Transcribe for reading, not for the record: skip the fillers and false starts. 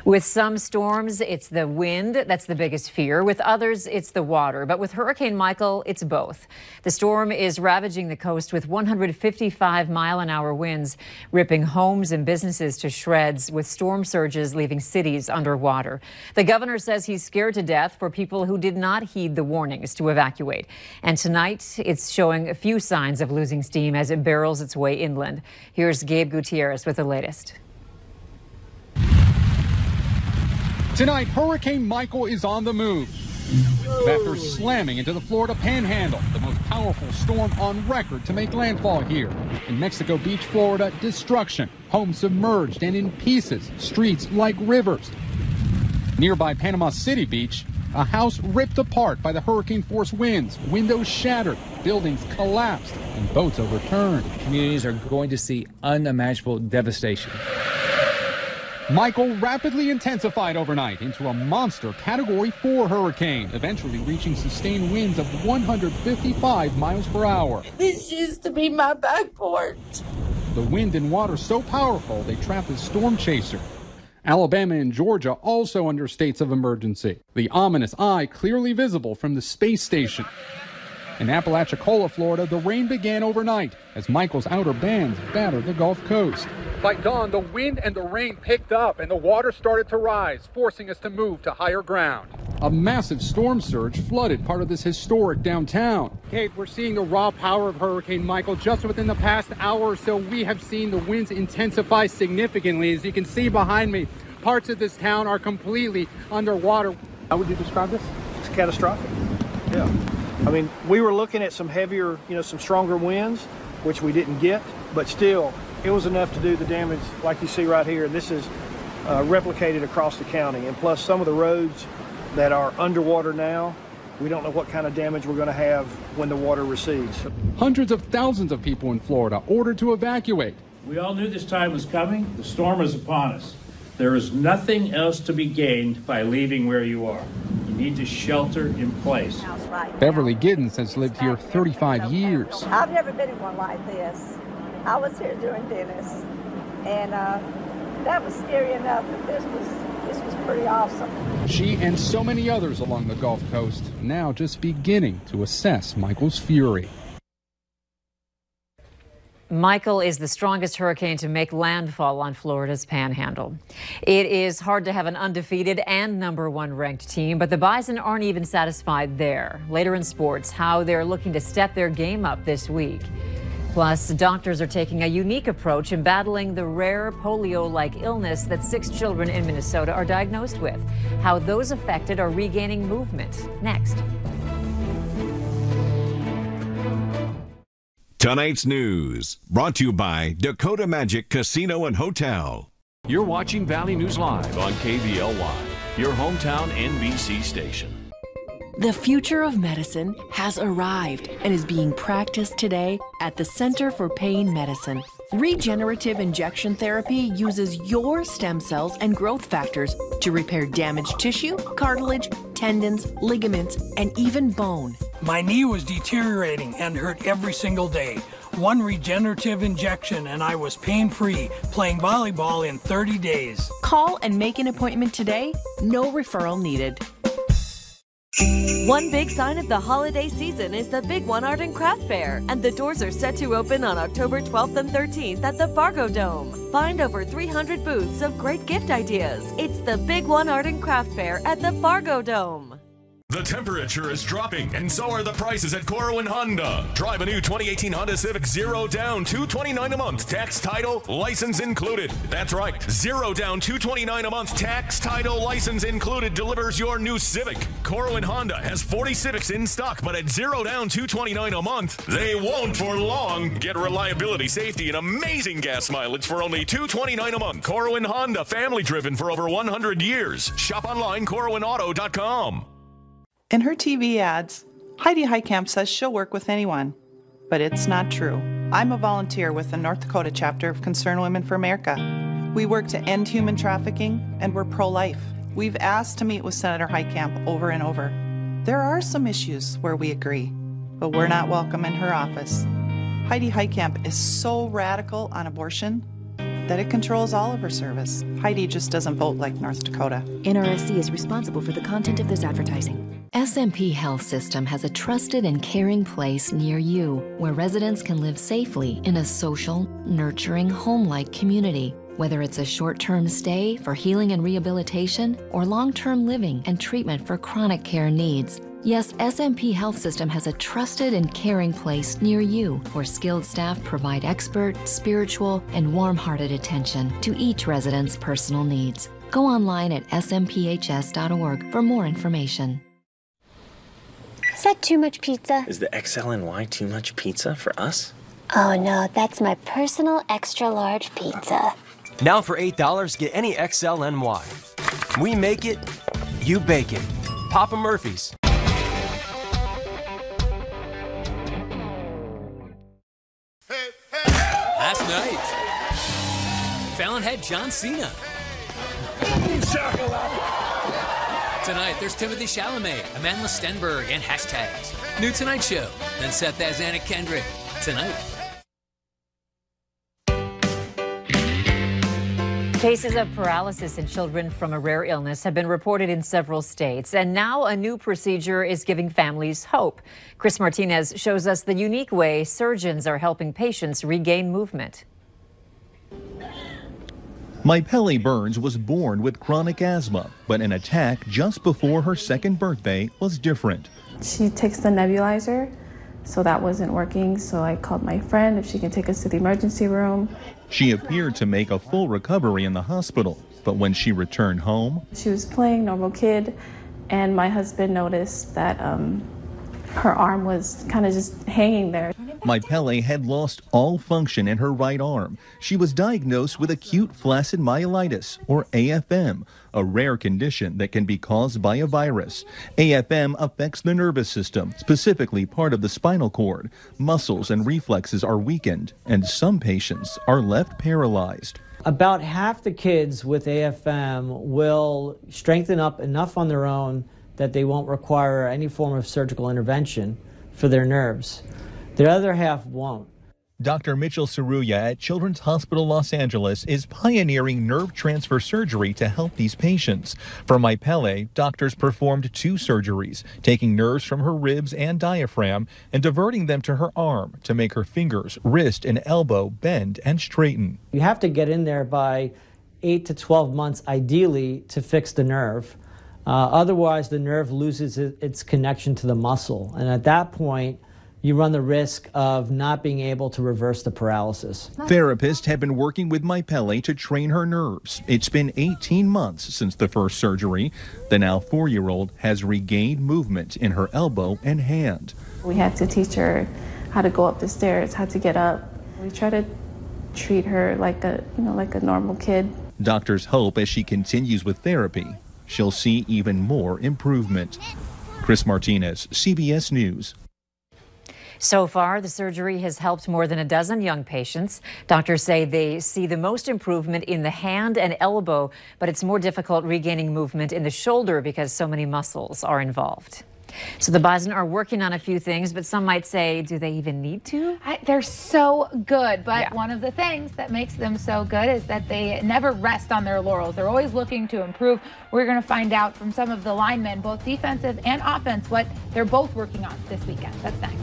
With some storms, it's the wind that's the biggest fear. With others, it's the water. But with Hurricane Michael, it's both. The storm is ravaging the coast with 155-mile-an-hour winds, ripping homes and businesses to shreds, with storm surges leaving cities underwater. The governor says he's scared to death for people who did not heed the warnings to evacuate. And tonight, it's showing a few signs of losing steam as it barrels its way inland. Here's Gabe Gutierrez with the latest. Tonight, Hurricane Michael is on the move after slamming into the Florida Panhandle, the most powerful storm on record to make landfall here. In Mexico Beach, Florida, destruction, homes submerged and in pieces, streets like rivers. Nearby Panama City Beach, a house ripped apart by the hurricane-force winds, windows shattered, buildings collapsed, and boats overturned. Communities are going to see unimaginable devastation. Michael rapidly intensified overnight into a monster Category 4 hurricane, eventually reaching sustained winds of 155 miles per hour. This used to be my back porch. The wind and water so powerful they trapped a storm chaser. Alabama and Georgia also under states of emergency. The ominous eye clearly visible from the space station. In Apalachicola, Florida, the rain began overnight as Michael's outer bands battered the Gulf Coast. By dawn, the wind and the rain picked up and the water started to rise, forcing us to move to higher ground. A massive storm surge flooded part of this historic downtown. Kate, we're seeing the raw power of Hurricane Michael. Just within the past hour or so, we have seen the winds intensify significantly. As you can see behind me, parts of this town are completely underwater. How would you describe this? It's catastrophic. Yeah. I mean, we were looking at some heavier, some stronger winds, which we didn't get, but still, it was enough to do the damage like you see right here. This is replicated across the county. And plus some of the roads that are underwater now, we don't know what kind of damage we're going to have when the water recedes. Hundreds of thousands of people in Florida ordered to evacuate. We all knew this time was coming. The storm is upon us. There is nothing else to be gained by leaving where you are. You need to shelter in place. Beverly Giddens has lived here 35 years. I've never been in one like this. I was here doing dentist, and that was scary enough, but this was pretty awesome. She and so many others along the Gulf Coast now just beginning to assess Michael's fury. Michael is the strongest hurricane to make landfall on Florida's Panhandle. It is hard to have an undefeated and #1 ranked team, but the Bison aren't even satisfied there. Later in sports, how they're looking to step their game up this week. Plus, doctors are taking a unique approach in battling the rare polio-like illness that 6 children in Minnesota are diagnosed with. How those affected are regaining movement. Next. Tonight's news brought to you by Dakota Magic Casino and Hotel. You're watching Valley News Live on KVLY, your hometown NBC station. The future of medicine has arrived and is being practiced today at the Center for Pain Medicine. Regenerative injection therapy uses your stem cells and growth factors to repair damaged tissue, cartilage, tendons, ligaments, and even bone. My knee was deteriorating and hurt every single day. One regenerative injection and I was pain-free, playing volleyball in 30 days. Call and make an appointment today. No referral needed. One big sign of the holiday season is the Big One Art and Craft Fair, and the doors are set to open on October 12th and 13th at the Fargo Dome. Find over 300 booths of great gift ideas. It's the Big One Art and Craft Fair at the Fargo Dome. The temperature is dropping, and so are the prices at Corwin Honda. Drive a new 2018 Honda Civic 0 down, $229 a month, tax, title, license included. That's right, 0 down, $229 a month, tax, title, license included delivers your new Civic. Corwin Honda has 40 Civics in stock, but at 0 down, $229 a month, they won't for long. Get reliability, safety, and amazing gas mileage for only $229 a month. Corwin Honda, family driven for over 100 years. Shop online, CorwinAuto.com. In her TV ads, Heidi Heitkamp says she'll work with anyone, but it's not true. I'm a volunteer with the North Dakota chapter of Concerned Women for America. We work to end human trafficking, and we're pro-life. We've asked to meet with Senator Heitkamp over and over. There are some issues where we agree, but we're not welcome in her office. Heidi Heitkamp is so radical on abortion, that it controls all of her service. Heidi just doesn't vote like North Dakota. NRSC is responsible for the content of this advertising. SMP Health System has a trusted and caring place near you where residents can live safely in a social, nurturing, home-like community. Whether it's a short-term stay for healing and rehabilitation or long-term living and treatment for chronic care needs. Yes, SMP Health System has a trusted and caring place near you where skilled staff provide expert, spiritual, and warm-hearted attention to each resident's personal needs. Go online at smphs.org for more information. Is that too much pizza? Is the XL&Y too much pizza for us? Oh no, that's my personal extra large pizza. Now for $8, get any XL&Y. We make it, you bake it. Papa Murphy's. Last night, Fallon had John Cena. Tonight, there's Timothy Chalamet, Amandla Stenberg, and hashtags. New Tonight Show, then Seth as Anna Kendrick. Tonight. Cases of paralysis in children from a rare illness have been reported in several states, and now a new procedure is giving families hope. Chris Martinez shows us the unique way surgeons are helping patients regain movement. Mypele Burns was born with chronic asthma, but an attack just before her second birthday was different. She takes the nebulizer, so that wasn't working, so I called my friend if she can take us to the emergency room. She appeared to make a full recovery in the hospital, but when she returned home, she was playing normal kid, and my husband noticed that her arm was kind of just hanging there. Mypele had lost all function in her right arm. She was diagnosed with acute flaccid myelitis, or AFM, a rare condition that can be caused by a virus. AFM affects the nervous system, specifically part of the spinal cord. Muscles and reflexes are weakened, and some patients are left paralyzed. About half the kids with AFM will strengthen up enough on their own that they won't require any form of surgical intervention for their nerves. The other half won't. Dr. Mitchell Saruya at Children's Hospital Los Angeles is pioneering nerve transfer surgery to help these patients. For Mypele, doctors performed 2 surgeries, taking nerves from her ribs and diaphragm and diverting them to her arm to make her fingers, wrist, and elbow bend and straighten. You have to get in there by 8 to 12 months, ideally, to fix the nerve. Otherwise, the nerve loses its connection to the muscle. And at that point, you run the risk of not being able to reverse the paralysis. Therapists have been working with Mypele to train her nerves. It's been 18 months since the first surgery. The now 4-year-old has regained movement in her elbow and hand. We had to teach her how to go up the stairs, how to get up. We try to treat her like a normal kid. Doctors hope as she continues with therapy, she'll see even more improvement. Chris Martinez, CBS News. So far, the surgery has helped more than a dozen young patients. Doctors say they see the most improvement in the hand and elbow, but it's more difficult regaining movement in the shoulder because so many muscles are involved. So the Bison are working on a few things, but some might say, do they even need to? They're so good, but one of the things that makes them so good is that they never rest on their laurels. They're always looking to improve. We're going to find out from some of the linemen, both defensive and offense, what they're both working on this weekend. That's next.